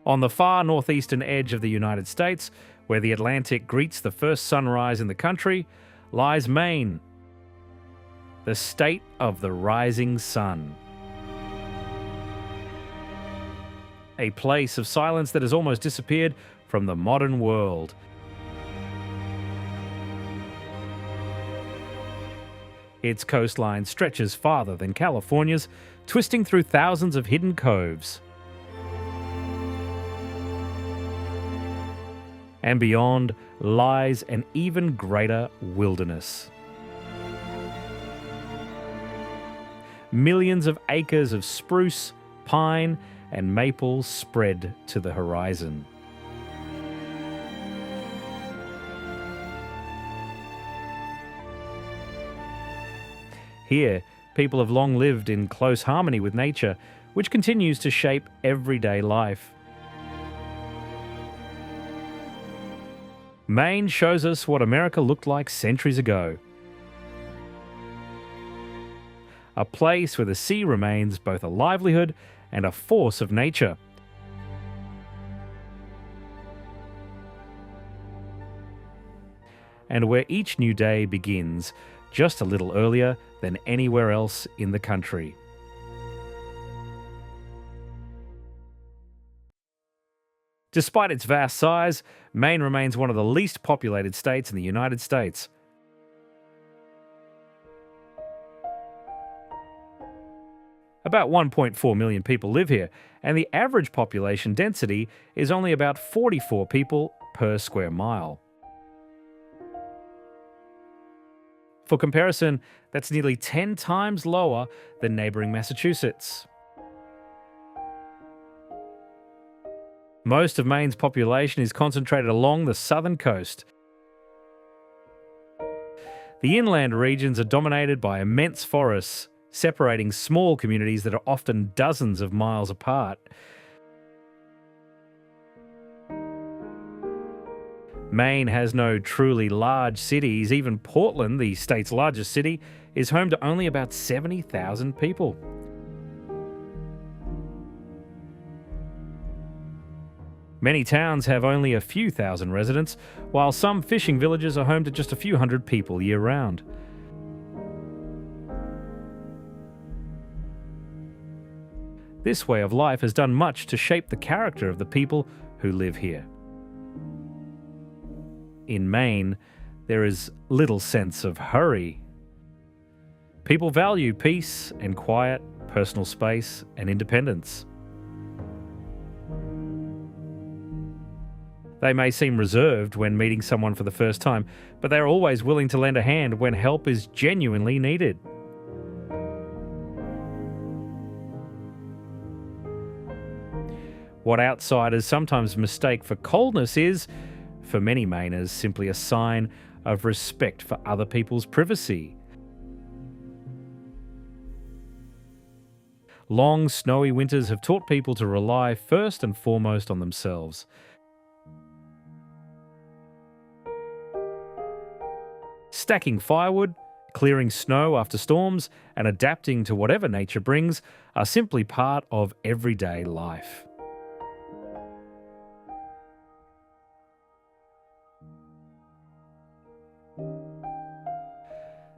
On the far northeastern edge of the United States, where the Atlantic greets the first sunrise in the country, lies Maine, the state of the rising sun. A place of silence that has almost disappeared from the modern world. Its coastline stretches farther than California's, twisting through thousands of hidden coves. And beyond lies an even greater wilderness. Millions of acres of spruce, pine, and maple spread to the horizon. Here, people have long lived in close harmony with nature, which continues to shape everyday life. Maine shows us what America looked like centuries ago. A place where the sea remains both a livelihood and a force of nature. And where each new day begins just a little earlier than anywhere else in the country. Despite its vast size, Maine remains one of the least populated states in the United States. About 1.4 million people live here, and the average population density is only about 44 people per square mile. For comparison, that's nearly 10 times lower than neighbouring Massachusetts. Most of Maine's population is concentrated along the southern coast. The inland regions are dominated by immense forests, separating small communities that are often dozens of miles apart. Maine has no truly large cities. Even Portland, the state's largest city, is home to only about 70,000 people. Many towns have only a few thousand residents, while some fishing villages are home to just a few hundred people year-round. This way of life has done much to shape the character of the people who live here. In Maine, there is little sense of hurry. People value peace and quiet, personal space and independence. They may seem reserved when meeting someone for the first time, but they are always willing to lend a hand when help is genuinely needed. What outsiders sometimes mistake for coldness is, for many Mainers, simply a sign of respect for other people's privacy. Long, snowy winters have taught people to rely first and foremost on themselves. Stacking firewood, clearing snow after storms, and adapting to whatever nature brings are simply part of everyday life.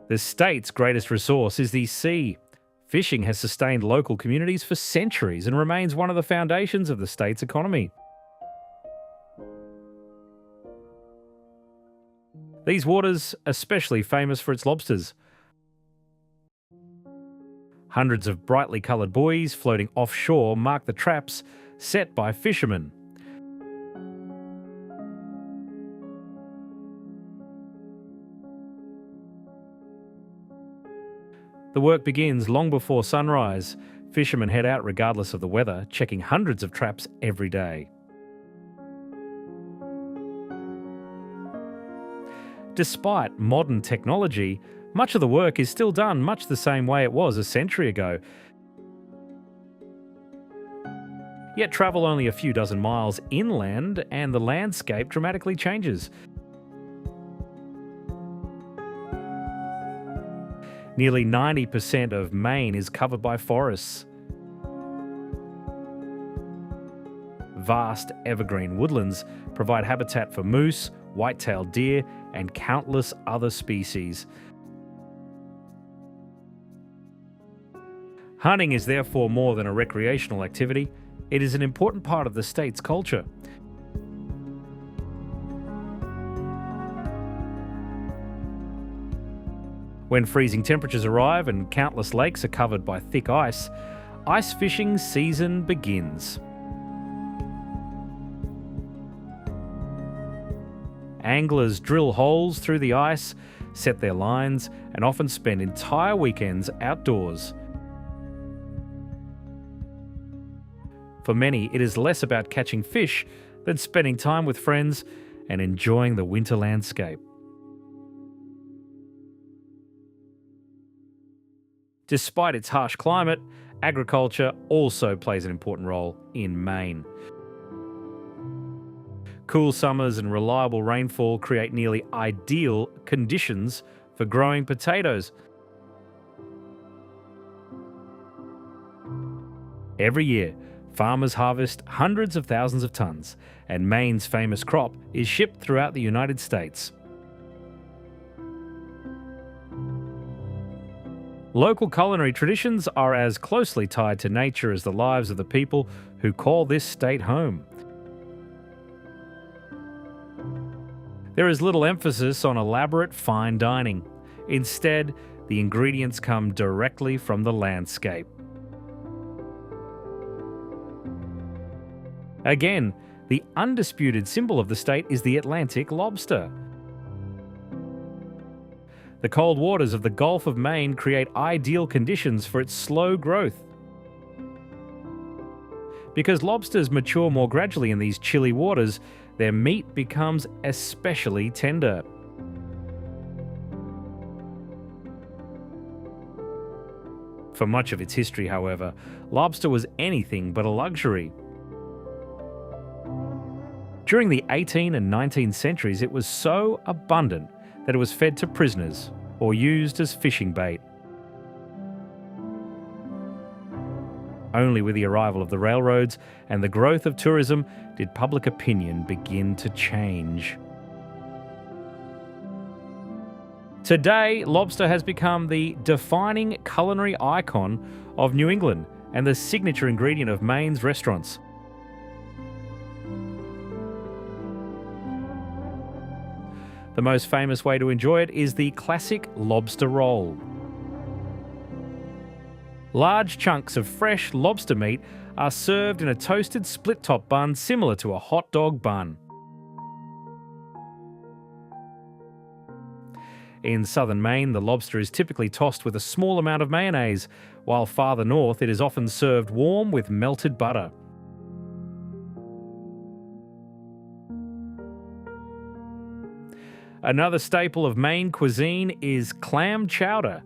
The state's greatest resource is the sea. Fishing has sustained local communities for centuries and remains one of the foundations of the state's economy. These waters are especially famous for its lobsters. Hundreds of brightly coloured buoys floating offshore mark the traps set by fishermen. The work begins long before sunrise. Fishermen head out regardless of the weather, checking hundreds of traps every day. Despite modern technology, much of the work is still done much the same way it was a century ago. Yet travel only a few dozen miles inland and the landscape dramatically changes. Nearly 90% of Maine is covered by forests. vast evergreen woodlands provide habitat for moose, white-tailed deer, and countless other species. Hunting is therefore more than a recreational activity. It is an important part of the state's culture. When freezing temperatures arrive and countless lakes are covered by thick ice fishing season begins. Anglers drill holes through the ice, set their lines, and often spend entire weekends outdoors. For many, it is less about catching fish than spending time with friends and enjoying the winter landscape. Despite its harsh climate, agriculture also plays an important role in Maine. Cool summers and reliable rainfall create nearly ideal conditions for growing potatoes. Every year, farmers harvest hundreds of thousands of tons, and Maine's famous crop is shipped throughout the United States. Local culinary traditions are as closely tied to nature as the lives of the people who call this state home. There is little emphasis on elaborate fine dining. Instead, the ingredients come directly from the landscape. Again, the undisputed symbol of the state is the Atlantic lobster. The cold waters of the Gulf of Maine create ideal conditions for its slow growth. Because lobsters mature more gradually in these chilly waters, their meat becomes especially tender. For much of its history, however, lobster was anything but a luxury. During the 18th and 19th centuries, it was so abundant that it was fed to prisoners or used as fishing bait. Only with the arrival of the railroads and the growth of tourism did public opinion begin to change. Today, lobster has become the defining culinary icon of New England and the signature ingredient of Maine's restaurants. The most famous way to enjoy it is the classic lobster roll. Large chunks of fresh lobster meat are served in a toasted split-top bun similar to a hot dog bun. In southern Maine, the lobster is typically tossed with a small amount of mayonnaise, while farther north it is often served warm with melted butter. Another staple of Maine cuisine is clam chowder.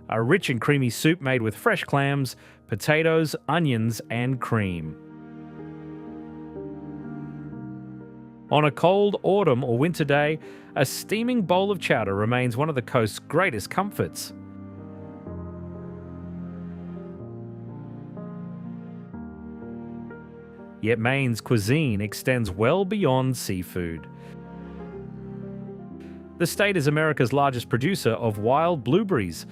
A rich and creamy soup made with fresh clams, potatoes, onions, and cream. On a cold autumn or winter day, a steaming bowl of chowder remains one of the coast's greatest comforts. Yet Maine's cuisine extends well beyond seafood. The state is America's largest producer of wild blueberries.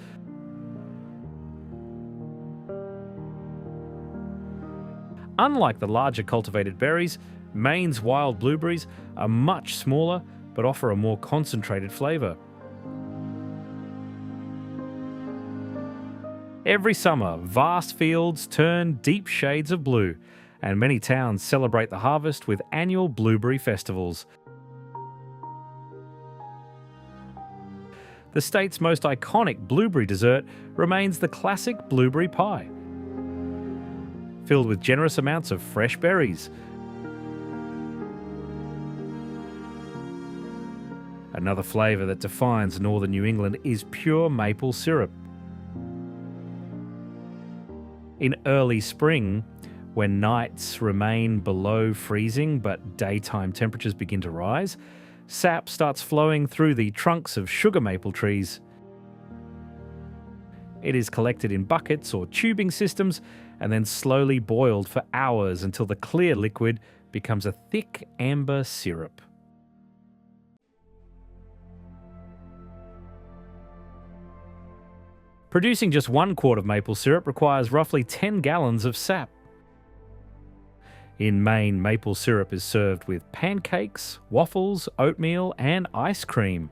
Unlike the larger cultivated berries, Maine's wild blueberries are much smaller but offer a more concentrated flavour. Every summer, vast fields turn deep shades of blue, and many towns celebrate the harvest with annual blueberry festivals. The state's most iconic blueberry dessert remains the classic blueberry pie, filled with generous amounts of fresh berries. Another flavour that defines northern New England is pure maple syrup. In early spring, when nights remain below freezing but daytime temperatures begin to rise, sap starts flowing through the trunks of sugar maple trees. It is collected in buckets or tubing systems and then slowly boiled for hours until the clear liquid becomes a thick amber syrup. Producing just 1 quart of maple syrup requires roughly 10 gallons of sap. In Maine, maple syrup is served with pancakes, waffles, oatmeal, and ice cream.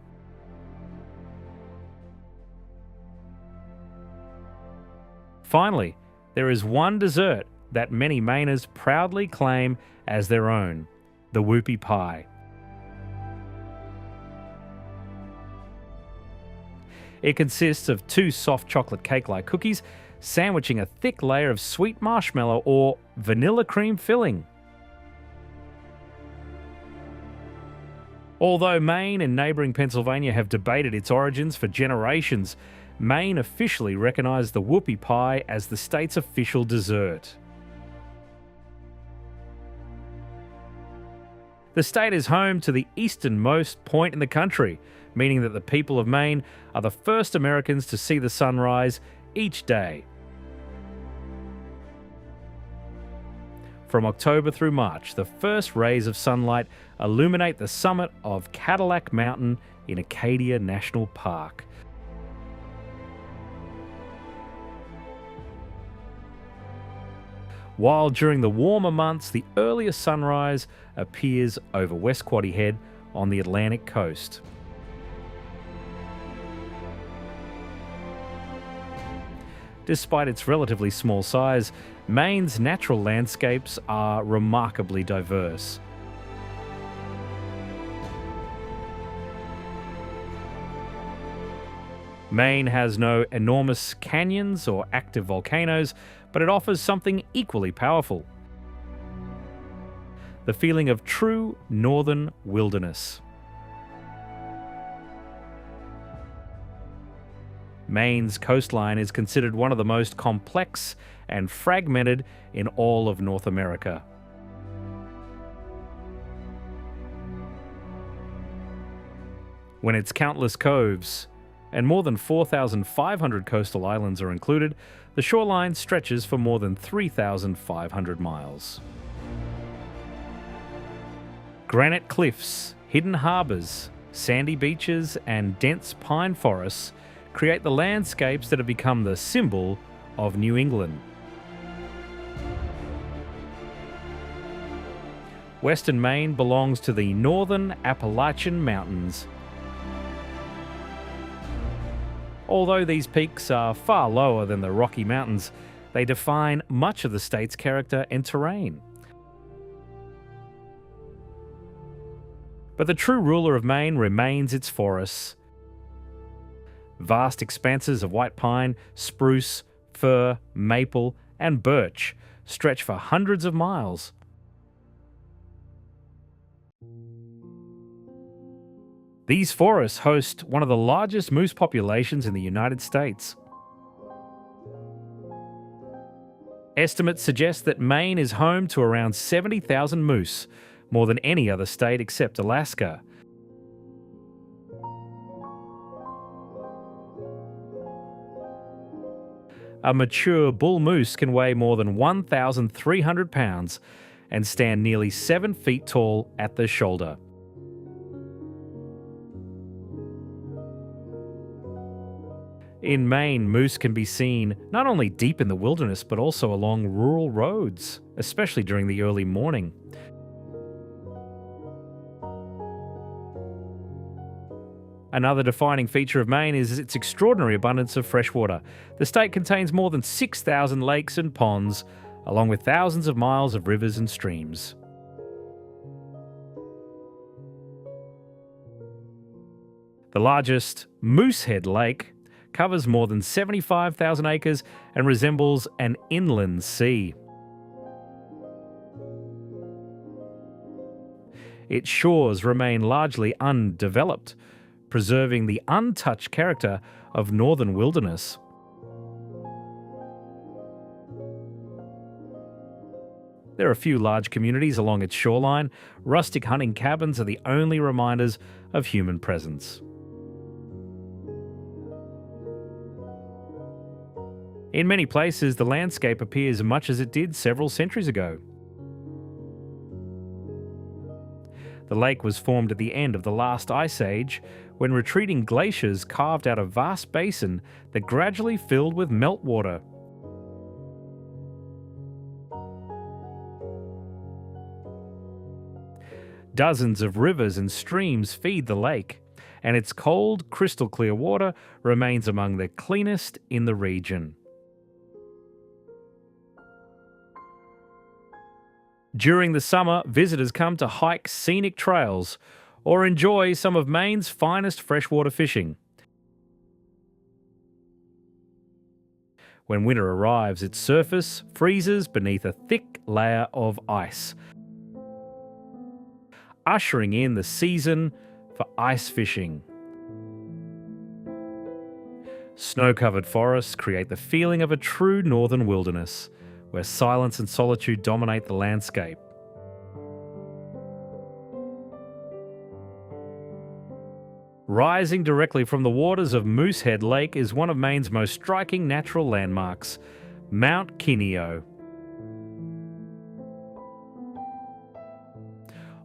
Finally, there is one dessert that many Mainers proudly claim as their own: the whoopie pie. It consists of 2 soft chocolate cake-like cookies, sandwiching a thick layer of sweet marshmallow or vanilla cream filling. Although Maine and neighbouring Pennsylvania have debated its origins for generations, Maine officially recognised the whoopie pie as the state's official dessert. The state is home to the easternmost point in the country, meaning that the people of Maine are the first Americans to see the sunrise each day. From October through March, the first rays of sunlight illuminate the summit of Cadillac Mountain in Acadia National Park. While during the warmer months, the earliest sunrise appears over West Quoddy Head on the Atlantic coast. Despite its relatively small size, Maine's natural landscapes are remarkably diverse. Maine has no enormous canyons or active volcanoes, but it offers something equally powerful: the feeling of true northern wilderness. Maine's coastline is considered one of the most complex and fragmented in all of North America. When its countless coves and more than 4,500 coastal islands are included, the shoreline stretches for more than 3,500 miles. Granite cliffs, hidden harbours, sandy beaches, and dense pine forests create the landscapes that have become the symbol of New England. Western Maine belongs to the Northern Appalachian Mountains. Although these peaks are far lower than the Rocky Mountains, they define much of the state's character and terrain. But the true ruler of Maine remains its forests. Vast expanses of white pine, spruce, fir, maple, and birch stretch for hundreds of miles. These forests host one of the largest moose populations in the United States. Estimates suggest that Maine is home to around 70,000 moose, more than any other state except Alaska. A mature bull moose can weigh more than 1,300 pounds and stand nearly 7 feet tall at the shoulder. In Maine, moose can be seen not only deep in the wilderness but also along rural roads, especially during the early morning. Another defining feature of Maine is its extraordinary abundance of fresh water. The state contains more than 6,000 lakes and ponds, along with thousands of miles of rivers and streams. The largest, Moosehead Lake, covers more than 75,000 acres and resembles an inland sea. Its shores remain largely undeveloped, preserving the untouched character of northern wilderness. There are a few large communities along its shoreline. Rustic hunting cabins are the only reminders of human presence. In many places, the landscape appears much as it did several centuries ago. The lake was formed at the end of the last ice age, when retreating glaciers carved out a vast basin that gradually filled with meltwater. Dozens of rivers and streams feed the lake, and its cold, crystal clear water remains among the cleanest in the region. During the summer, visitors come to hike scenic trails or enjoy some of Maine's finest freshwater fishing. When winter arrives, its surface freezes beneath a thick layer of ice, ushering in the season for ice fishing. Snow-covered forests create the feeling of a true northern wilderness, where silence and solitude dominate the landscape. Rising directly from the waters of Moosehead Lake is one of Maine's most striking natural landmarks, Mount Kineo.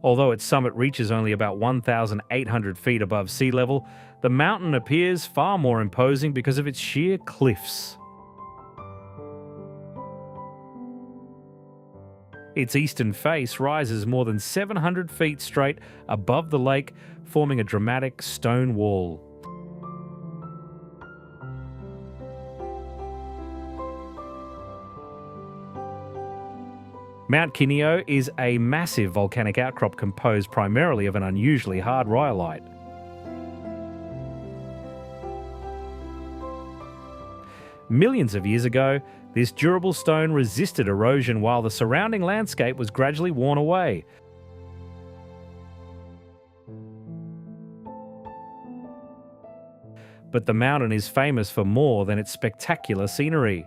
Although its summit reaches only about 1,800 feet above sea level, the mountain appears far more imposing because of its sheer cliffs. Its eastern face rises more than 700 feet straight above the lake, forming a dramatic stone wall. Mount Kineo is a massive volcanic outcrop composed primarily of an unusually hard rhyolite. Millions of years ago, this durable stone resisted erosion while the surrounding landscape was gradually worn away. But the mountain is famous for more than its spectacular scenery.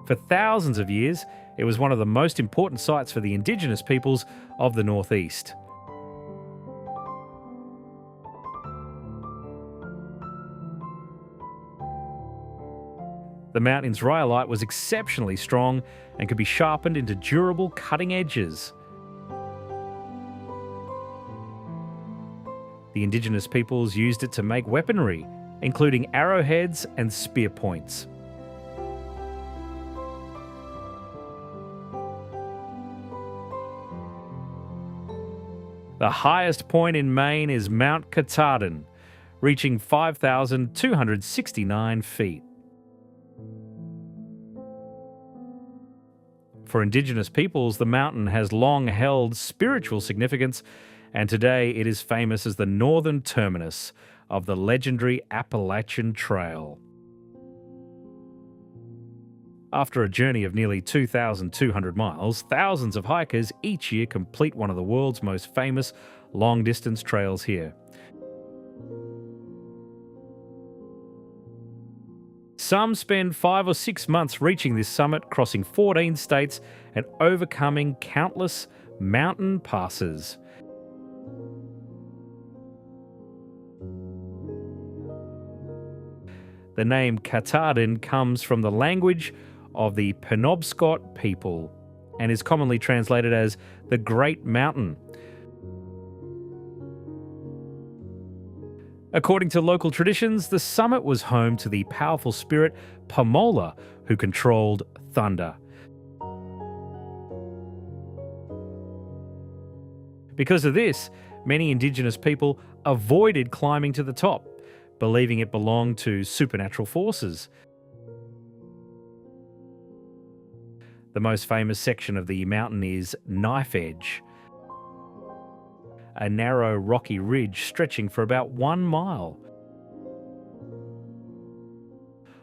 For thousands of years, it was one of the most important sites for the indigenous peoples of the Northeast. The mountain's rhyolite was exceptionally strong and could be sharpened into durable cutting edges. The indigenous peoples used it to make weaponry, including arrowheads and spear points. The highest point in Maine is Mount Katahdin, reaching 5,269 feet. For Indigenous peoples, the mountain has long held spiritual significance, and today it is famous as the northern terminus of the legendary Appalachian Trail. After a journey of nearly 2,200 miles, thousands of hikers each year complete one of the world's most famous long-distance trails here. Some spend 5 or 6 months reaching this summit, crossing 14 states and overcoming countless mountain passes. The name Katahdin comes from the language of the Penobscot people and is commonly translated as the Great Mountain. According to local traditions, the summit was home to the powerful spirit Pamola, who controlled thunder. Because of this, many Indigenous people avoided climbing to the top, believing it belonged to supernatural forces. The most famous section of the mountain is Knife Edge, a narrow rocky ridge stretching for about 1 mile.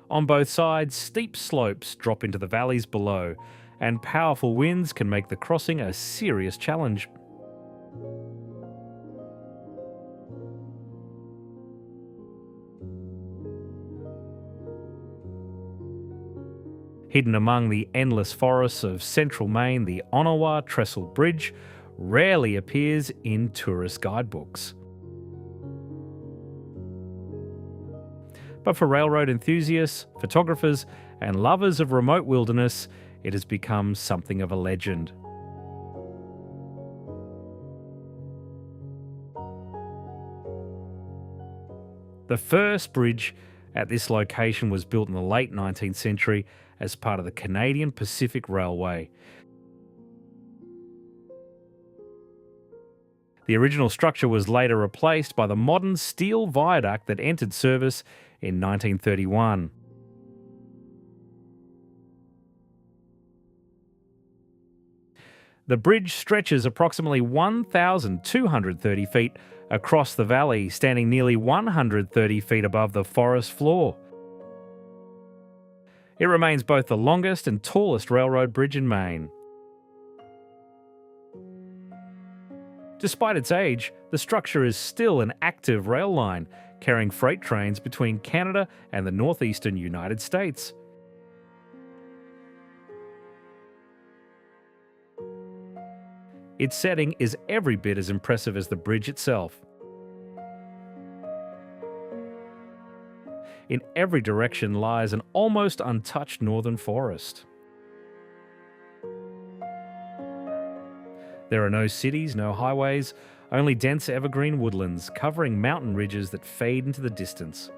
On both sides, steep slopes drop into the valleys below, and powerful winds can make the crossing a serious challenge. Hidden among the endless forests of central Maine, the Onawa Trestle Bridge rarely appears in tourist guidebooks. But for railroad enthusiasts, photographers, and lovers of remote wilderness, it has become something of a legend. The first bridge at this location was built in the late 19th century as part of the Canadian Pacific Railway. The original structure was later replaced by the modern steel viaduct that entered service in 1931. The bridge stretches approximately 1,230 feet across the valley, standing nearly 130 feet above the forest floor. It remains both the longest and tallest railroad bridge in Maine. Despite its age, the structure is still an active rail line, carrying freight trains between Canada and the northeastern United States. Its setting is every bit as impressive as the bridge itself. In every direction lies an almost untouched northern forest. There are no cities, no highways, only dense evergreen woodlands covering mountain ridges that fade into the distance.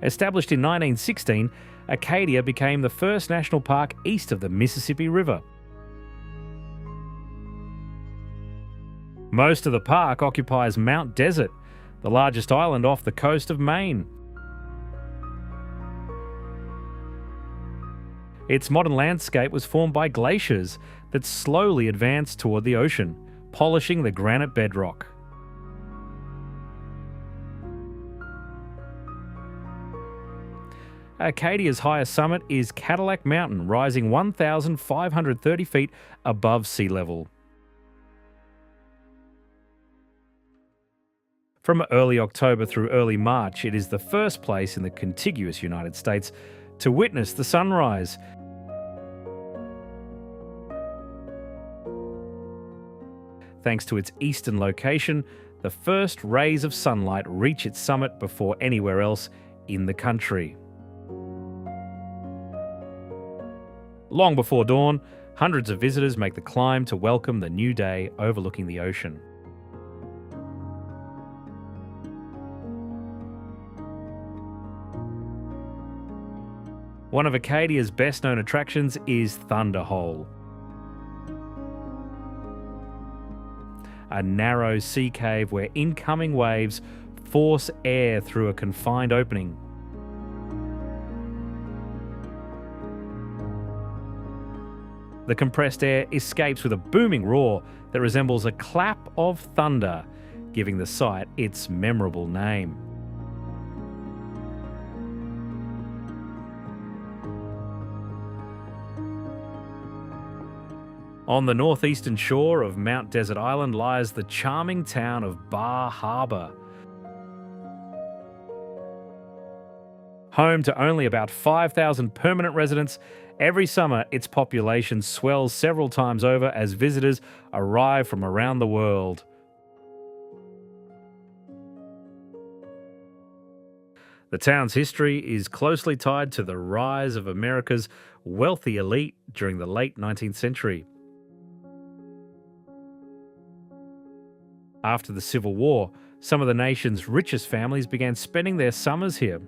Established in 1916, Acadia became the first national park east of the Mississippi River. Most of the park occupies Mount Desert, the largest island off the coast of Maine. Its modern landscape was formed by glaciers that slowly advanced toward the ocean, polishing the granite bedrock. Acadia's highest summit is Cadillac Mountain, rising 1,530 feet above sea level. From early October through early March, it is the first place in the contiguous United States to witness the sunrise. Thanks to its eastern location, the first rays of sunlight reach its summit before anywhere else in the country. Long before dawn, hundreds of visitors make the climb to welcome the new day overlooking the ocean. One of Acadia's best-known attractions is Thunder Hole, a narrow sea cave where incoming waves force air through a confined opening. The compressed air escapes with a booming roar that resembles a clap of thunder, giving the site its memorable name. On the northeastern shore of Mount Desert Island lies the charming town of Bar Harbor. Home to only about 5,000 permanent residents, every summer its population swells several times over as visitors arrive from around the world. The town's history is closely tied to the rise of America's wealthy elite during the late 19th century. After the Civil War, some of the nation's richest families began spending their summers here.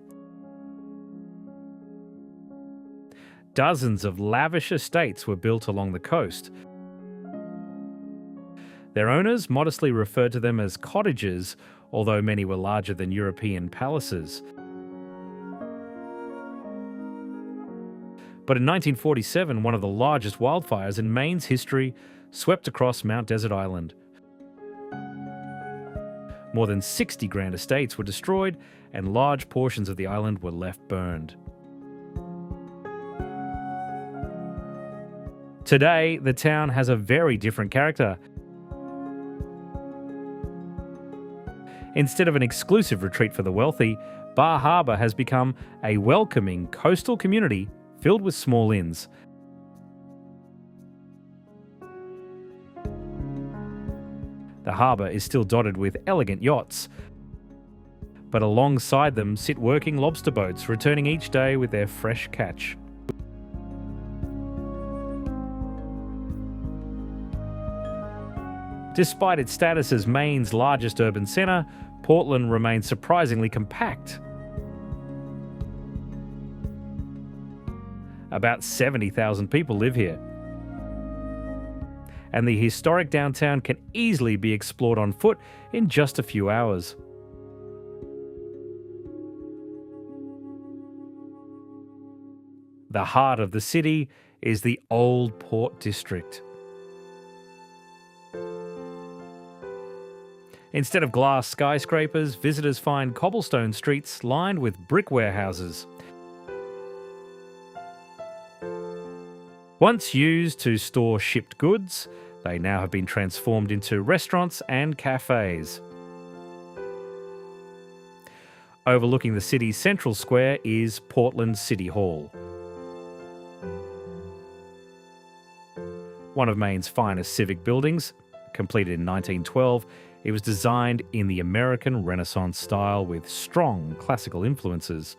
Dozens of lavish estates were built along the coast. Their owners modestly referred to them as cottages, although many were larger than European palaces. But in 1947, one of the largest wildfires in Maine's history swept across Mount Desert Island. More than 60 grand estates were destroyed, and large portions of the island were left burned. Today, the town has a very different character. Instead of an exclusive retreat for the wealthy, Bar Harbor has become a welcoming coastal community filled with small inns. The harbour is still dotted with elegant yachts, but alongside them sit working lobster boats, returning each day with their fresh catch. Despite its status as Maine's largest urban centre, Portland remains surprisingly compact. About 70,000 people live here. And the historic downtown can easily be explored on foot in just a few hours. The heart of the city is the Old Port District. Instead of glass skyscrapers, visitors find cobblestone streets lined with brick warehouses. Once used to store shipped goods, they now have been transformed into restaurants and cafes. Overlooking the city's central square is Portland City Hall. One of Maine's finest civic buildings, completed in 1912, it was designed in the American Renaissance style with strong classical influences.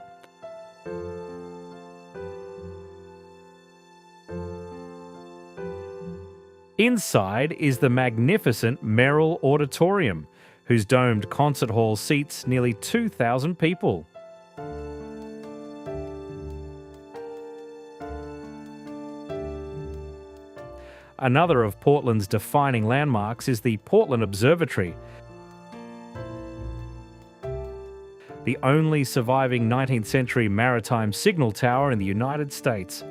Inside is the magnificent Merrill Auditorium, whose domed concert hall seats nearly 2,000 people. Another of Portland's defining landmarks is the Portland Observatory, the only surviving 19th century maritime signal tower in the United States.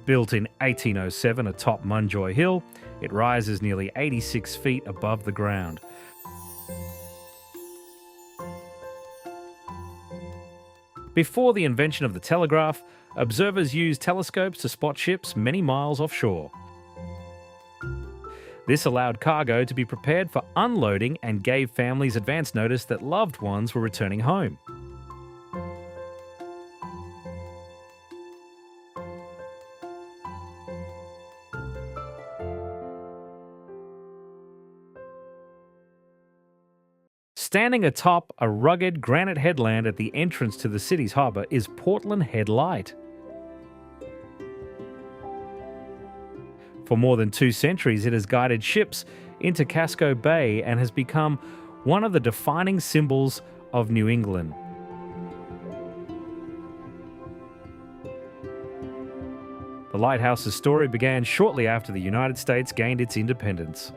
Built in 1807 atop Munjoy Hill, it rises nearly 86 feet above the ground. Before the invention of the telegraph, observers used telescopes to spot ships many miles offshore. This allowed cargo to be prepared for unloading and gave families advance notice that loved ones were returning home. Standing atop a rugged granite headland at the entrance to the city's harbour is Portland Head Light. For more than 2 centuries, it has guided ships into Casco Bay and has become one of the defining symbols of New England. The lighthouse's story began shortly after the United States gained its independence.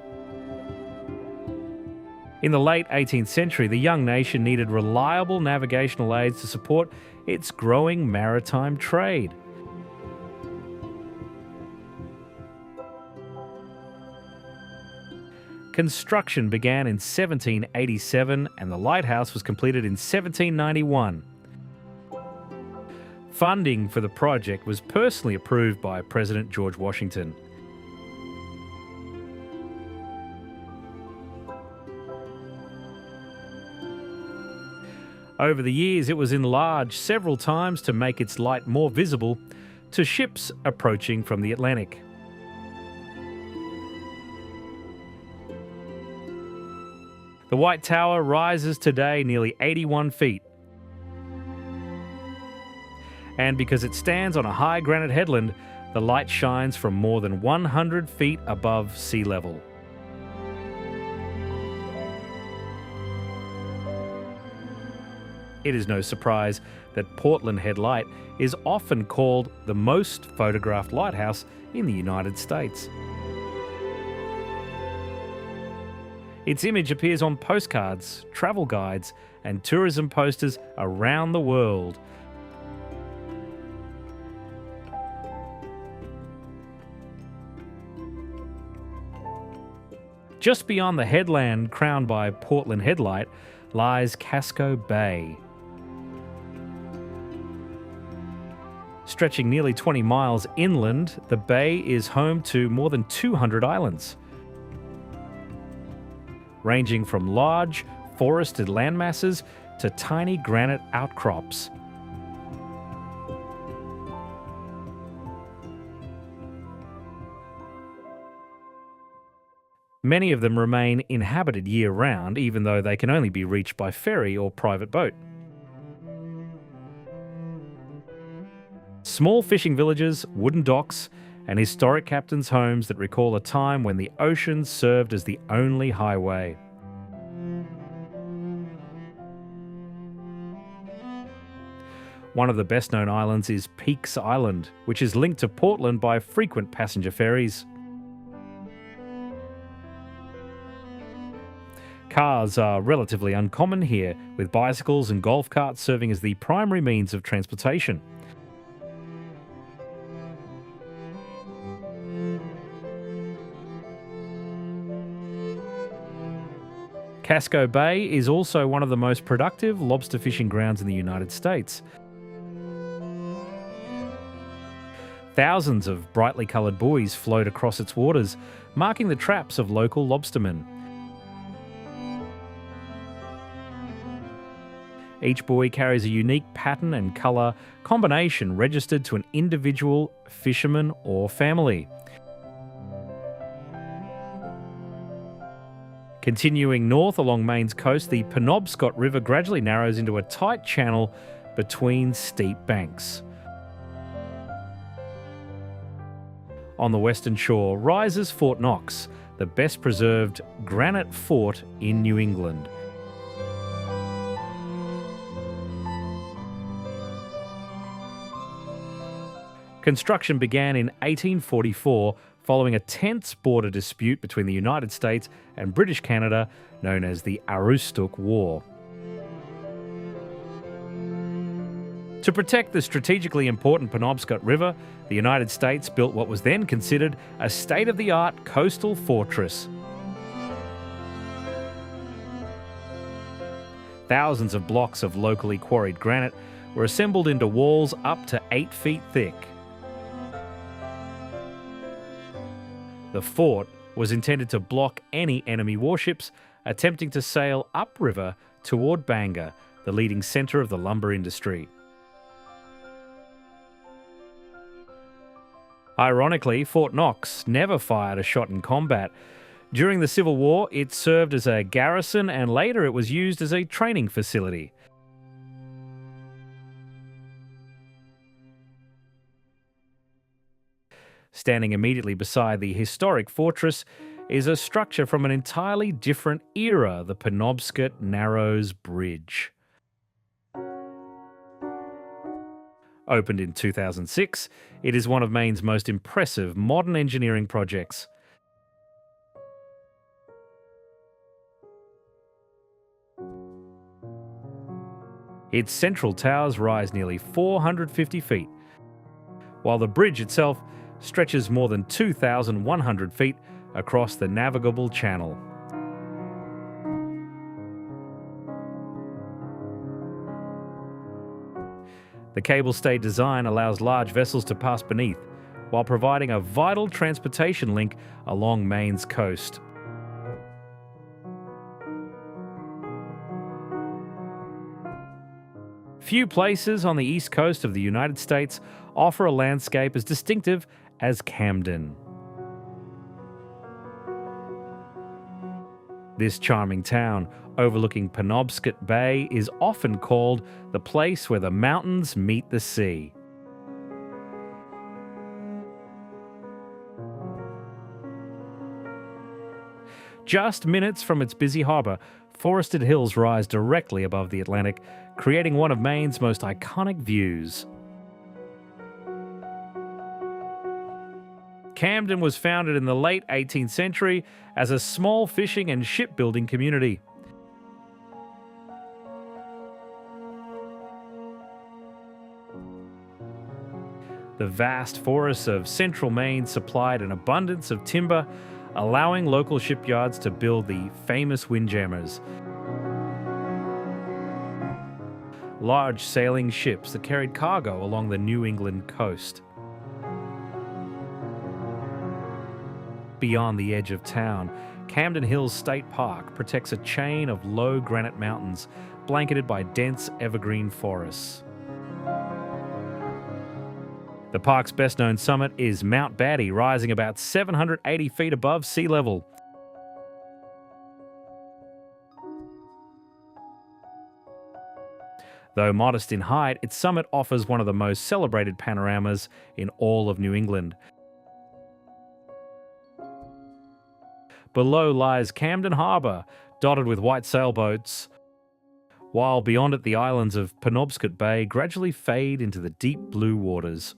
In the late 18th century, the young nation needed reliable navigational aids to support its growing maritime trade. Construction began in 1787 and the lighthouse was completed in 1791. Funding for the project was personally approved by President George Washington. Over the years, it was enlarged several times to make its light more visible to ships approaching from the Atlantic. The White Tower rises today nearly 81 feet. And because it stands on a high granite headland, the light shines from more than 100 feet above sea level. It is no surprise that Portland Head Light is often called the most photographed lighthouse in the United States. Its image appears on postcards, travel guides, and tourism posters around the world. Just beyond the headland crowned by Portland Head Light lies Casco Bay. Stretching nearly 20 miles inland, the bay is home to more than 200 islands, ranging from large, forested landmasses to tiny granite outcrops. Many of them remain inhabited year-round, even though they can only be reached by ferry or private boat. Small fishing villages, wooden docks, and historic captains' homes that recall a time when the ocean served as the only highway. One of the best-known islands is Peaks Island, which is linked to Portland by frequent passenger ferries. Cars are relatively uncommon here, with bicycles and golf carts serving as the primary means of transportation. Casco Bay is also one of the most productive lobster fishing grounds in the United States. Thousands of brightly coloured buoys float across its waters, marking the traps of local lobstermen. Each buoy carries a unique pattern and colour combination registered to an individual fisherman or family. Continuing north along Maine's coast, the Penobscot River gradually narrows into a tight channel between steep banks. On the western shore rises Fort Knox, the best preserved granite fort in New England. Construction began in 1844 following a tense border dispute between the United States and British Canada known as the Aroostook War. To protect the strategically important Penobscot River, the United States built what was then considered a state-of-the-art coastal fortress. Thousands of blocks of locally quarried granite were assembled into walls up to 8 feet thick. The fort was intended to block any enemy warships attempting to sail upriver toward Bangor, the leading centre of the lumber industry. Ironically, Fort Knox never fired a shot in combat. During the Civil War, it served as a garrison and later it was used as a training facility. Standing immediately beside the historic fortress is a structure from an entirely different era, the Penobscot Narrows Bridge. Opened in 2006, it is one of Maine's most impressive modern engineering projects. Its central towers rise nearly 450 feet, while the bridge itself stretches more than 2,100 feet across the navigable channel. The cable-stayed design allows large vessels to pass beneath, while providing a vital transportation link along Maine's coast. Few places on the east coast of the United States offer a landscape as distinctive as Camden. This charming town, overlooking Penobscot Bay, is often called the place where the mountains meet the sea. Just minutes from its busy harbour, forested hills rise directly above the Atlantic, creating one of Maine's most iconic views. Camden was founded in the late 18th century as a small fishing and shipbuilding community. The vast forests of central Maine supplied an abundance of timber, allowing local shipyards to build the famous windjammers, large sailing ships that carried cargo along the New England coast. Beyond the edge of town, Camden Hills State Park protects a chain of low granite mountains blanketed by dense evergreen forests. The park's best-known summit is Mount Batty, rising about 780 feet above sea level. Though modest in height, its summit offers one of the most celebrated panoramas in all of New England. Below lies Camden Harbour, dotted with white sailboats, while beyond it the islands of Penobscot Bay gradually fade into the deep blue waters.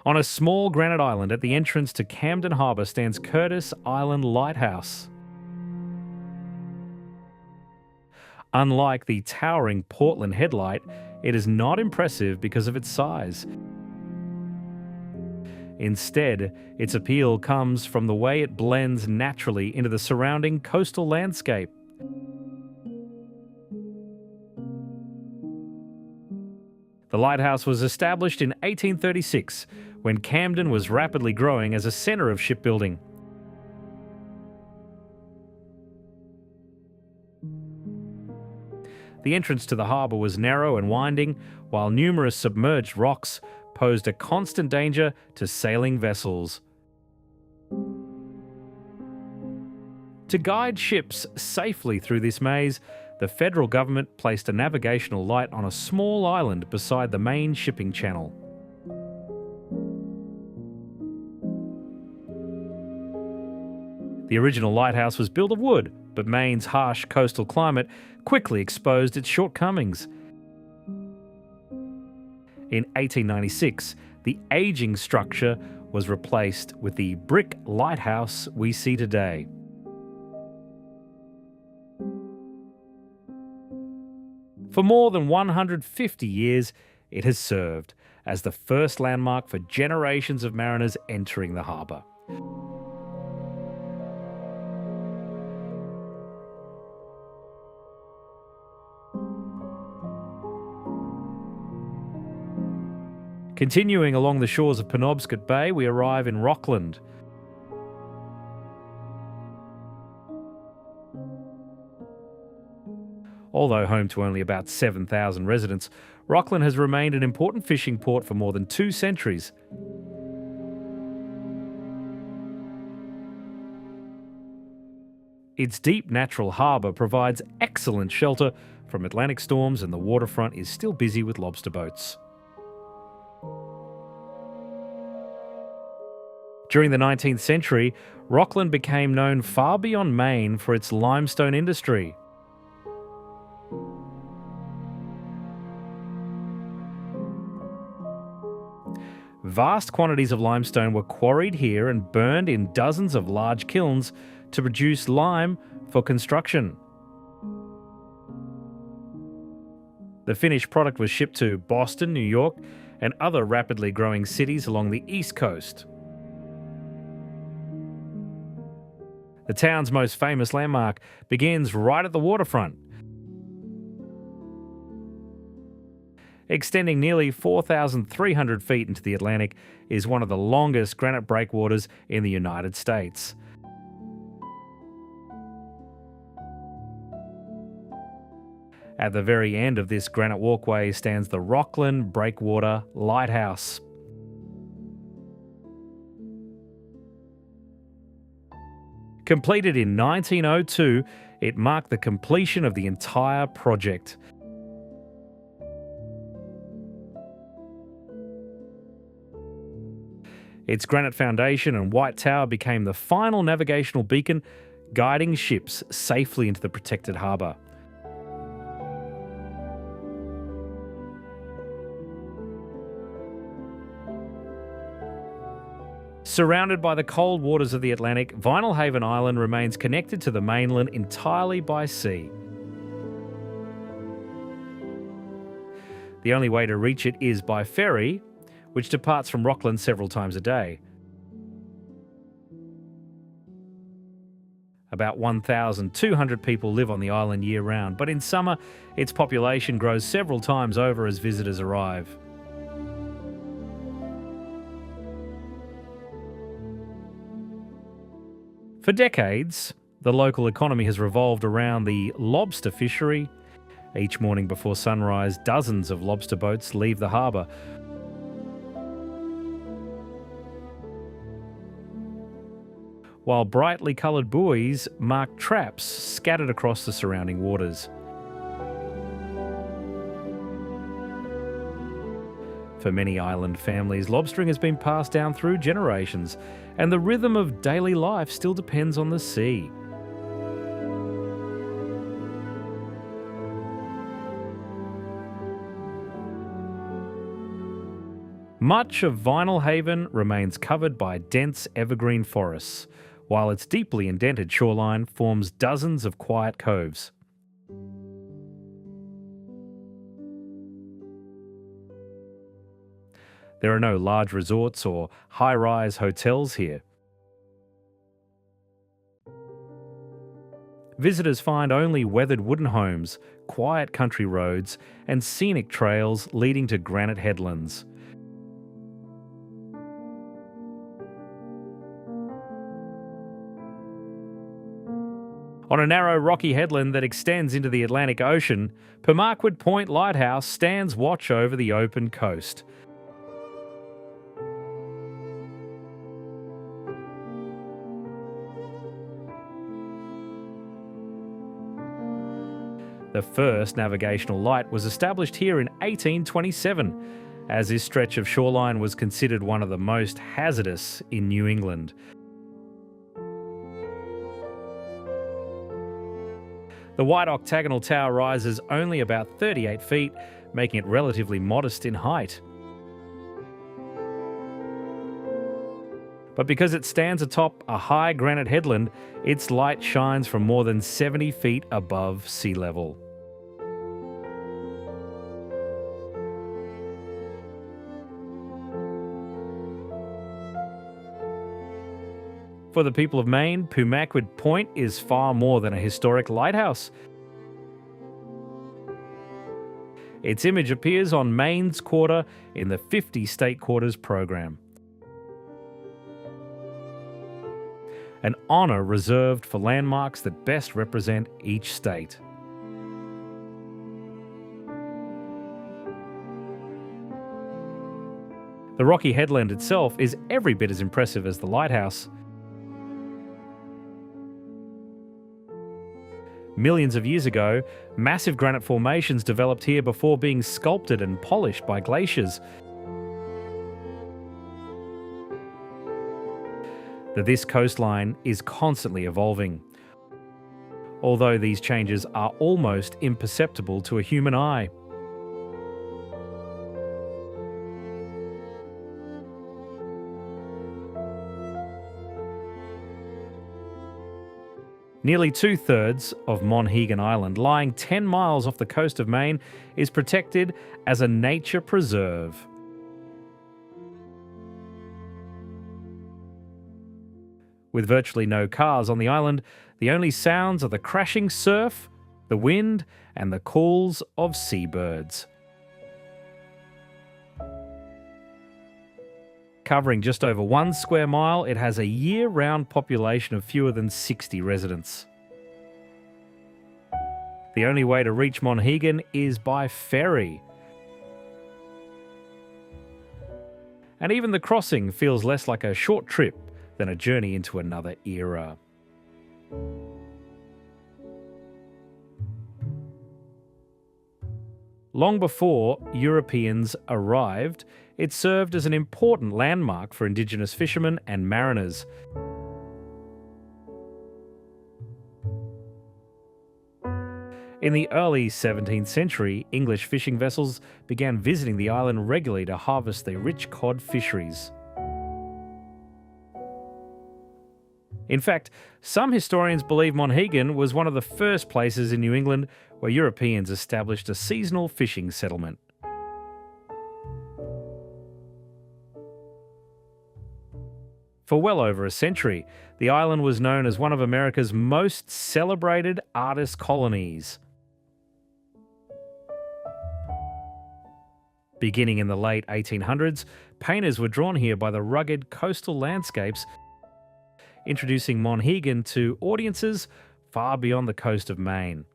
On a small granite island at the entrance to Camden Harbour stands Curtis Island Lighthouse. Unlike the towering Portland headlight, it is not impressive because of its size. Instead, its appeal comes from the way it blends naturally into the surrounding coastal landscape. The lighthouse was established in 1836 when Camden was rapidly growing as a centre of shipbuilding. The entrance to the harbour was narrow and winding, while numerous submerged rocks posed a constant danger to sailing vessels. To guide ships safely through this maze, the federal government placed a navigational light on a small island beside the main shipping channel. The original lighthouse was built of wood, but Maine's harsh coastal climate quickly exposed its shortcomings. In 1896, the ageing structure was replaced with the brick lighthouse we see today. For more than 150 years, it has served as the first landmark for generations of mariners entering the harbour. Continuing along the shores of Penobscot Bay, we arrive in Rockland. Although home to only about 7,000 residents, Rockland has remained an important fishing port for more than 2 centuries. Its deep natural harbour provides excellent shelter from Atlantic storms, and the waterfront is still busy with lobster boats. During the 19th century, Rockland became known far beyond Maine for its limestone industry. Vast quantities of limestone were quarried here and burned in dozens of large kilns to produce lime for construction. The finished product was shipped to Boston, New York, and other rapidly growing cities along the East Coast. The town's most famous landmark begins right at the waterfront. Extending nearly 4,300 feet into the Atlantic, is one of the longest granite breakwaters in the United States. At the very end of this granite walkway stands the Rockland Breakwater Lighthouse. Completed in 1902, it marked the completion of the entire project. Its granite foundation and white tower became the final navigational beacon, guiding ships safely into the protected harbour. Surrounded by the cold waters of the Atlantic, Vinyl Haven Island remains connected to the mainland entirely by sea. The only way to reach it is by ferry, which departs from Rockland several times a day. About 1,200 people live on the island year-round, but in summer, its population grows several times over as visitors arrive. For decades, the local economy has revolved around the lobster fishery. Each morning before sunrise, dozens of lobster boats leave the harbour. while brightly coloured buoys mark traps scattered across the surrounding waters. For many island families, lobstering has been passed down through generations, and the rhythm of daily life still depends on the sea. Much of Vinyl Haven remains covered by dense evergreen forests, while its deeply indented shoreline forms dozens of quiet coves. There are no large resorts or high-rise hotels here. Visitors find only weathered wooden homes, quiet country roads, and scenic trails leading to granite headlands. On a narrow rocky headland that extends into the Atlantic Ocean, Pemaquid Point Lighthouse stands watch over the open coast. The first navigational light was established here in 1827, as this stretch of shoreline was considered one of the most hazardous in New England. The white octagonal tower rises only about 38 feet, making it relatively modest in height. But because it stands atop a high granite headland, its light shines from more than 70 feet above sea level. For the people of Maine, Pemaquid Point is far more than a historic lighthouse. Its image appears on Maine's Quarter in the 50 State Quarters program. An honour reserved for landmarks that best represent each state. The rocky headland itself is every bit as impressive as the lighthouse. Millions of years ago, massive granite formations developed here before being sculpted and polished by glaciers. This coastline is constantly evolving, although these changes are almost imperceptible to a human eye. Nearly 2/3 of Monhegan Island, lying 10 miles off the coast of Maine, is protected as a nature preserve. With virtually no cars on the island, the only sounds are the crashing surf, the wind, and the calls of seabirds. Covering just over 1 square mile, it has a year-round population of fewer than 60 residents. The only way to reach Monhegan is by ferry. And even the crossing feels less like a short trip than a journey into another era. Long before Europeans arrived, it served as an important landmark for Indigenous fishermen and mariners. In the early 17th century, English fishing vessels began visiting the island regularly to harvest the rich cod fisheries. In fact, some historians believe Monhegan was one of the first places in New England where Europeans established a seasonal fishing settlement. For well over a century, the island was known as one of America's most celebrated artist colonies. Beginning in the late 1800s, painters were drawn here by the rugged coastal landscapes, introducing Monhegan to audiences far beyond the coast of Maine.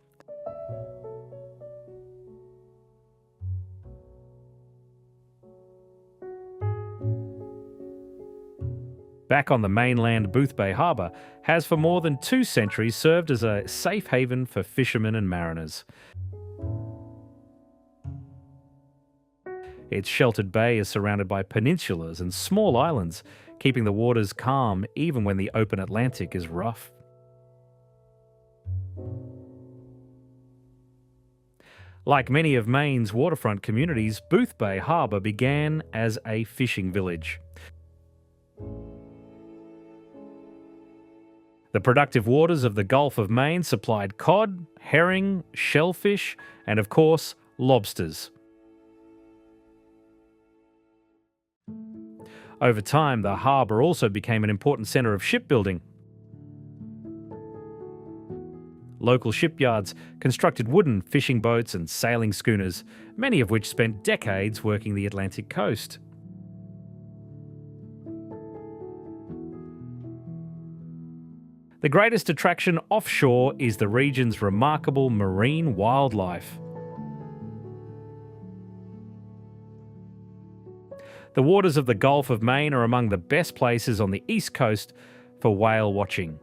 Back on the mainland, Boothbay Harbour has for more than 2 centuries served as a safe haven for fishermen and mariners. Its sheltered bay is surrounded by peninsulas and small islands, keeping the waters calm even when the open Atlantic is rough. Like many of Maine's waterfront communities, Boothbay Harbour began as a fishing village. The productive waters of the Gulf of Maine supplied cod, herring, shellfish, and of course, lobsters. Over time, the harbour also became an important centre of shipbuilding. Local shipyards constructed wooden fishing boats and sailing schooners, many of which spent decades working the Atlantic coast. The greatest attraction offshore is the region's remarkable marine wildlife. The waters of the Gulf of Maine are among the best places on the east coast for whale watching.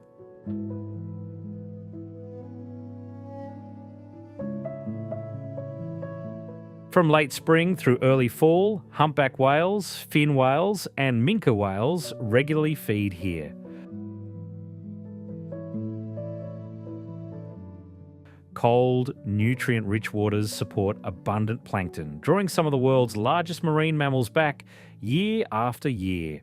From late spring through early fall, humpback whales, fin whales, and minke whales regularly feed here. Cold, nutrient-rich waters support abundant plankton, drawing some of the world's largest marine mammals back year after year.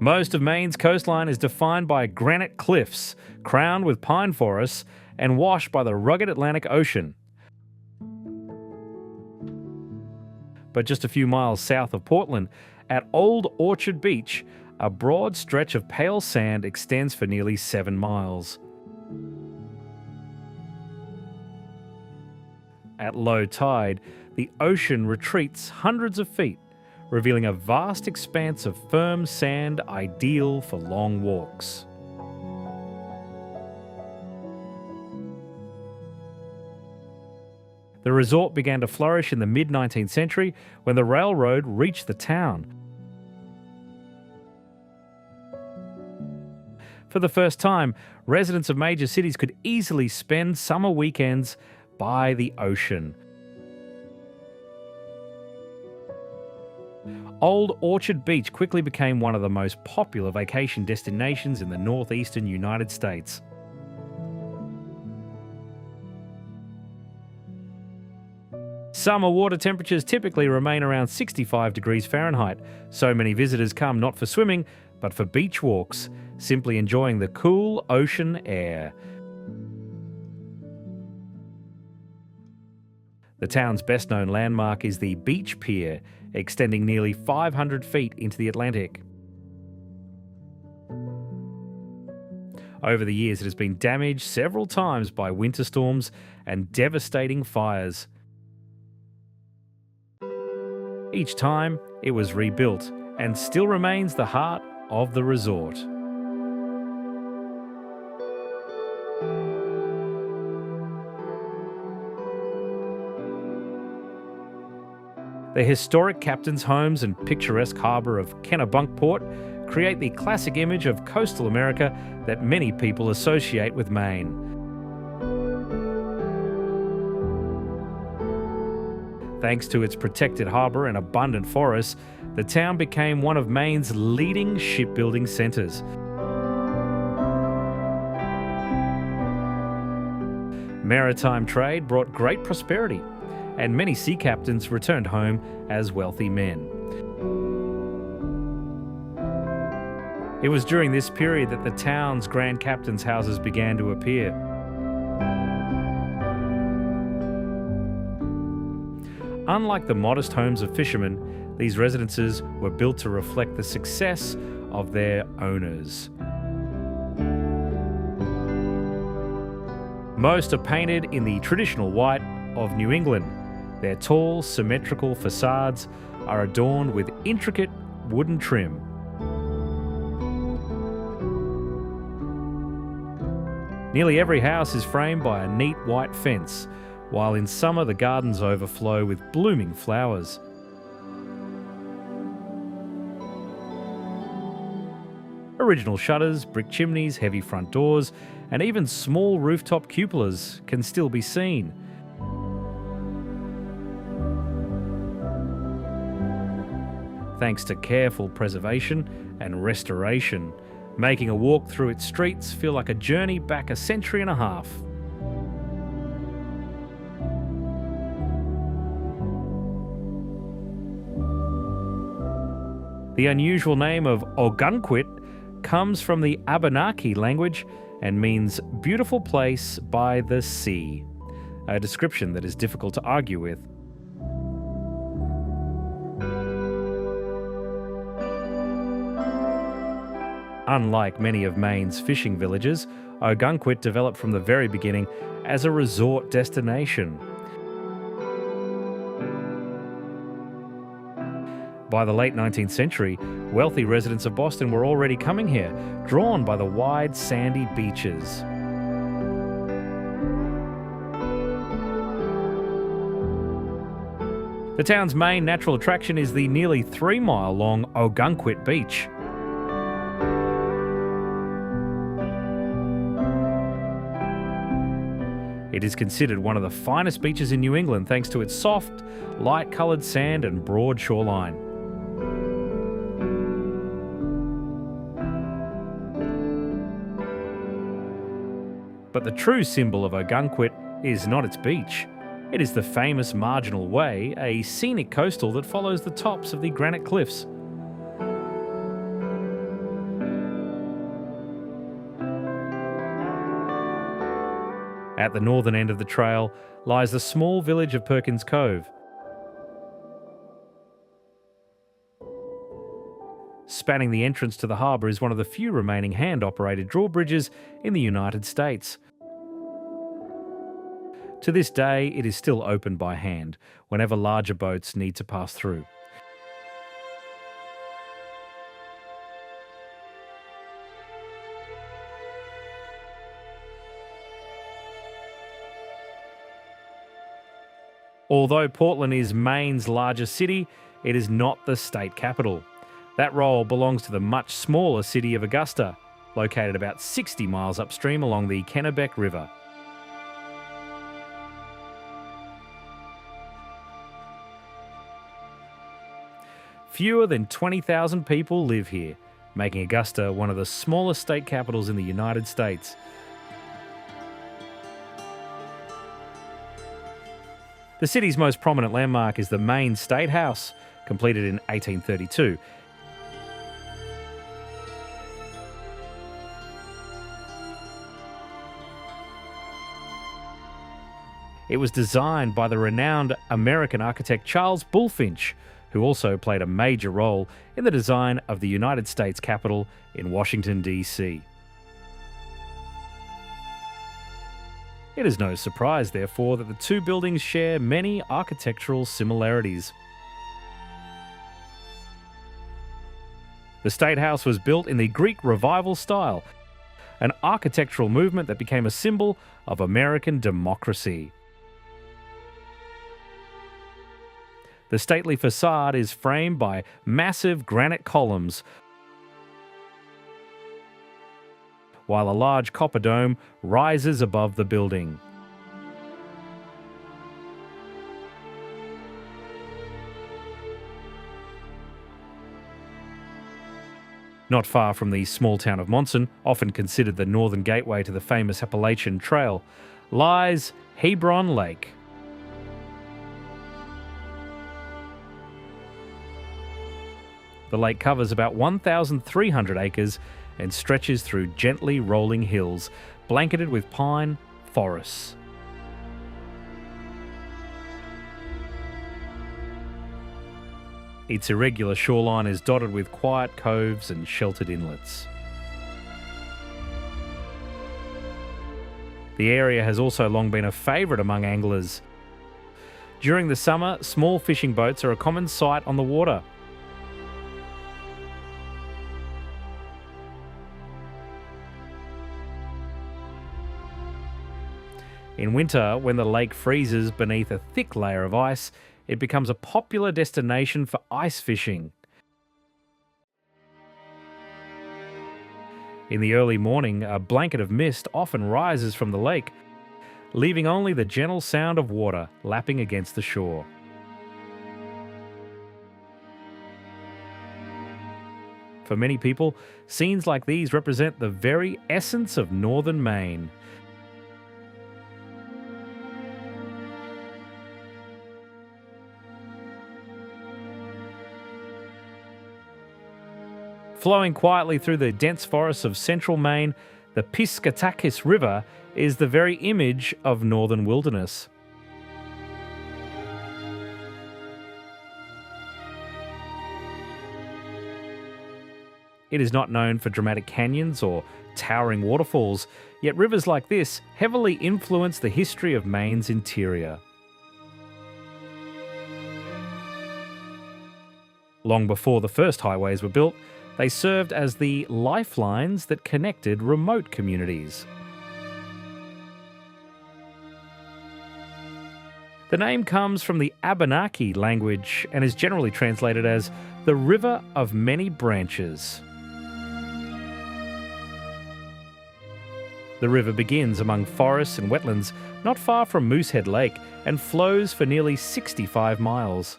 Most of Maine's coastline is defined by granite cliffs, crowned with pine forests, and washed by the rugged Atlantic Ocean. But just a few miles south of Portland, at Old Orchard Beach, a broad stretch of pale sand extends for nearly 7 miles. At low tide, the ocean retreats hundreds of feet, revealing a vast expanse of firm sand ideal for long walks. The resort began to flourish in the mid-19th century when the railroad reached the town. For the first time, residents of major cities could easily spend summer weekends by the ocean. Old Orchard Beach quickly became one of the most popular vacation destinations in the northeastern United States. Summer water temperatures typically remain around 65 degrees Fahrenheit, so many visitors come not for swimming, but for beach walks, simply enjoying the cool ocean air. The town's best-known landmark is the Beach Pier, extending nearly 500 feet into the Atlantic. Over the years, it has been damaged several times by winter storms and devastating fires. Each time, it was rebuilt and still remains the heart of the resort. The historic captain's homes and picturesque harbour of Kennebunkport create the classic image of coastal America that many people associate with Maine. Thanks to its protected harbour and abundant forests, the town became one of Maine's leading shipbuilding centres. Maritime trade brought great prosperity, and many sea captains returned home as wealthy men. It was during this period that the town's grand captains' houses began to appear. Unlike the modest homes of fishermen, these residences were built to reflect the success of their owners. Most are painted in the traditional white of New England. Their tall, symmetrical facades are adorned with intricate wooden trim. Nearly every house is framed by a neat white fence, while in summer the gardens overflow with blooming flowers. Original shutters, brick chimneys, heavy front doors, and even small rooftop cupolas can still be seen. Thanks to careful preservation and restoration, making a walk through its streets feel like a journey back a century and a half. The unusual name of Ogunquit comes from the Abenaki language and means beautiful place by the sea, a description that is difficult to argue with. Unlike many of Maine's fishing villages, Ogunquit developed from the very beginning as a resort destination. By the late 19th century, wealthy residents of Boston were already coming here, drawn by the wide, sandy beaches. The town's main natural attraction is the nearly 3-mile-long Ogunquit Beach. It is considered one of the finest beaches in New England thanks to its soft, light-coloured sand and broad shoreline. But the true symbol of Ogunquit is not its beach. It is the famous Marginal Way, a scenic coastal that follows the tops of the granite cliffs. At the northern end of the trail lies the small village of Perkins Cove. Spanning the entrance to the harbour is one of the few remaining hand-operated drawbridges in the United States. To this day, it is still opened by hand whenever larger boats need to pass through. Although Portland is Maine's largest city, it is not the state capital. That role belongs to the much smaller city of Augusta, located about 60 miles upstream along the Kennebec River. Fewer than 20,000 people live here, making Augusta one of the smallest state capitals in the United States. The city's most prominent landmark is the Maine State House, completed in 1832. It was designed by the renowned American architect Charles Bulfinch, who also played a major role in the design of the United States Capitol in Washington, D.C. It is no surprise, therefore, that the two buildings share many architectural similarities. The State House was built in the Greek Revival style, an architectural movement that became a symbol of American democracy. The stately facade is framed by massive granite columns, while a large copper dome rises above the building. Not far from the small town of Monson, often considered the northern gateway to the famous Appalachian Trail, lies Hebron Lake. The lake covers about 1,300 acres and stretches through gently rolling hills, blanketed with pine forests. Its irregular shoreline is dotted with quiet coves and sheltered inlets. The area has also long been a favourite among anglers. During the summer, small fishing boats are a common sight on the water. In winter, when the lake freezes beneath a thick layer of ice, it becomes a popular destination for ice fishing. In the early morning, a blanket of mist often rises from the lake, leaving only the gentle sound of water lapping against the shore. For many people, scenes like these represent the very essence of northern Maine. Flowing quietly through the dense forests of central Maine, the Piscataquis River is the very image of northern wilderness. It is not known for dramatic canyons or towering waterfalls, yet rivers like this heavily influence the history of Maine's interior. Long before the first highways were built, they served as the lifelines that connected remote communities. The name comes from the Abenaki language and is generally translated as the River of Many Branches. The river begins among forests and wetlands not far from Moosehead Lake and flows for nearly 65 miles.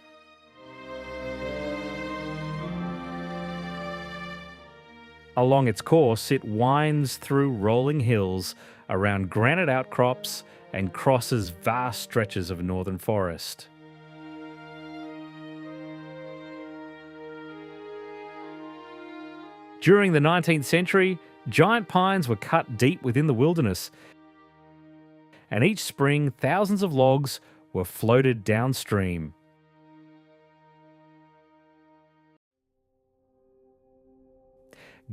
Along its course, it winds through rolling hills, around granite outcrops, and crosses vast stretches of northern forest. During the 19th century, giant pines were cut deep within the wilderness, and each spring thousands of logs were floated downstream.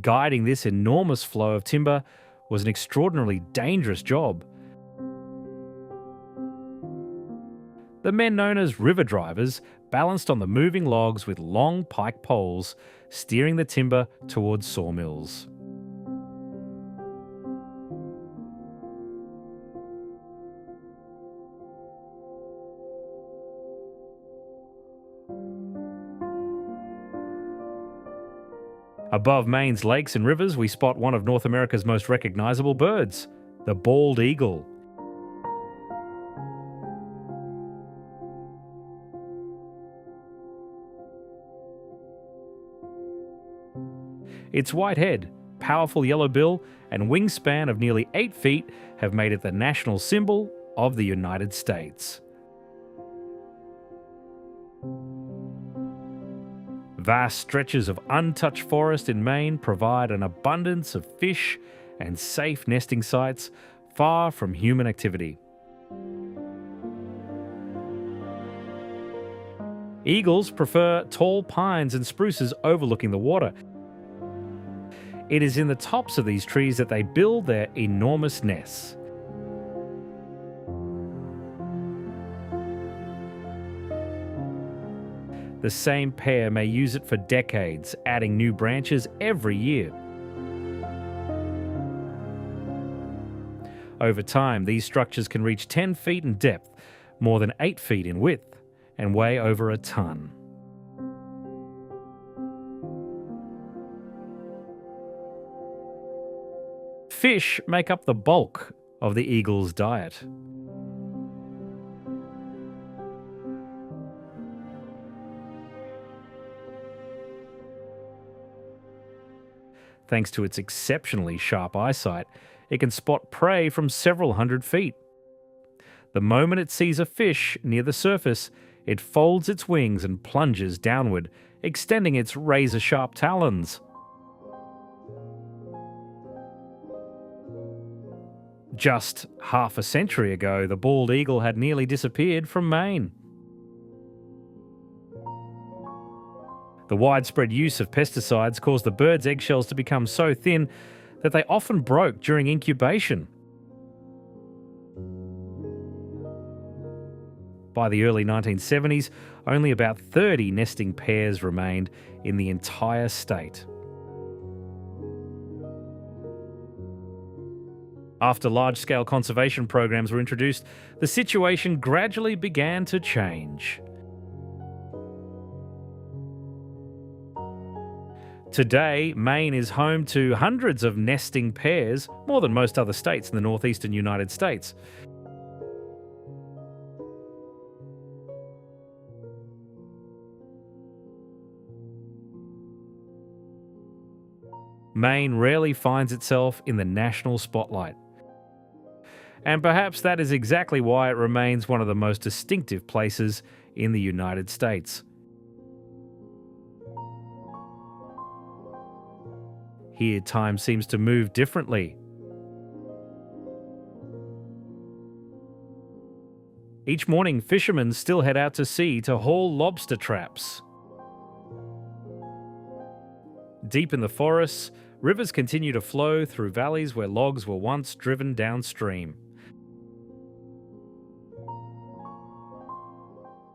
Guiding this enormous flow of timber was an extraordinarily dangerous job. The men known as river drivers balanced on the moving logs with long pike poles, steering the timber towards sawmills. Above Maine's lakes and rivers, we spot one of North America's most recognisable birds, the bald eagle. Its white head, powerful yellow bill, and wingspan of nearly 8 feet have made it the national symbol of the United States. Vast stretches of untouched forest in Maine provide an abundance of fish and safe nesting sites far from human activity. Eagles prefer tall pines and spruces overlooking the water. It is in the tops of these trees that they build their enormous nests. The same pair may use it for decades, adding new branches every year. Over time, these structures can reach 10 feet in depth, more than 8 feet in width, and weigh over a ton. Fish make up the bulk of the eagle's diet. Thanks to its exceptionally sharp eyesight, it can spot prey from several hundred feet. The moment it sees a fish near the surface, it folds its wings and plunges downward, extending its razor-sharp talons. Just half a century ago, the bald eagle had nearly disappeared from Maine. The widespread use of pesticides caused the bird's eggshells to become so thin that they often broke during incubation. By the early 1970s, only about 30 nesting pairs remained in the entire state. After large-scale conservation programs were introduced, the situation gradually began to change. Today, Maine is home to hundreds of nesting pairs, more than most other states in the northeastern United States. Maine rarely finds itself in the national spotlight. And perhaps that is exactly why it remains one of the most distinctive places in the United States. Here, time seems to move differently. Each morning, fishermen still head out to sea to haul lobster traps. Deep in the forests, rivers continue to flow through valleys where logs were once driven downstream.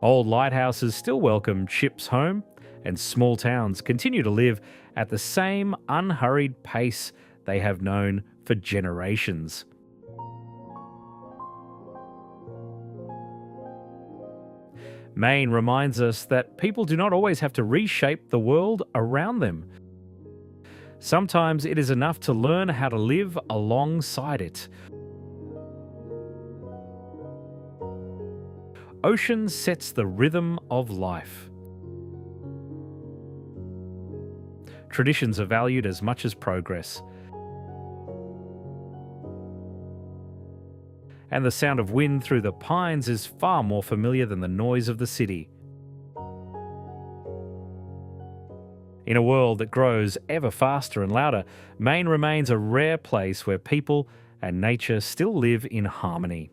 Old lighthouses still welcome ships home, and small towns continue to live at the same unhurried pace they have known for generations. Maine reminds us that people do not always have to reshape the world around them. Sometimes it is enough to learn how to live alongside it. Ocean sets the rhythm of life. Traditions are valued as much as progress. And the sound of wind through the pines is far more familiar than the noise of the city. In a world that grows ever faster and louder, Maine remains a rare place where people and nature still live in harmony.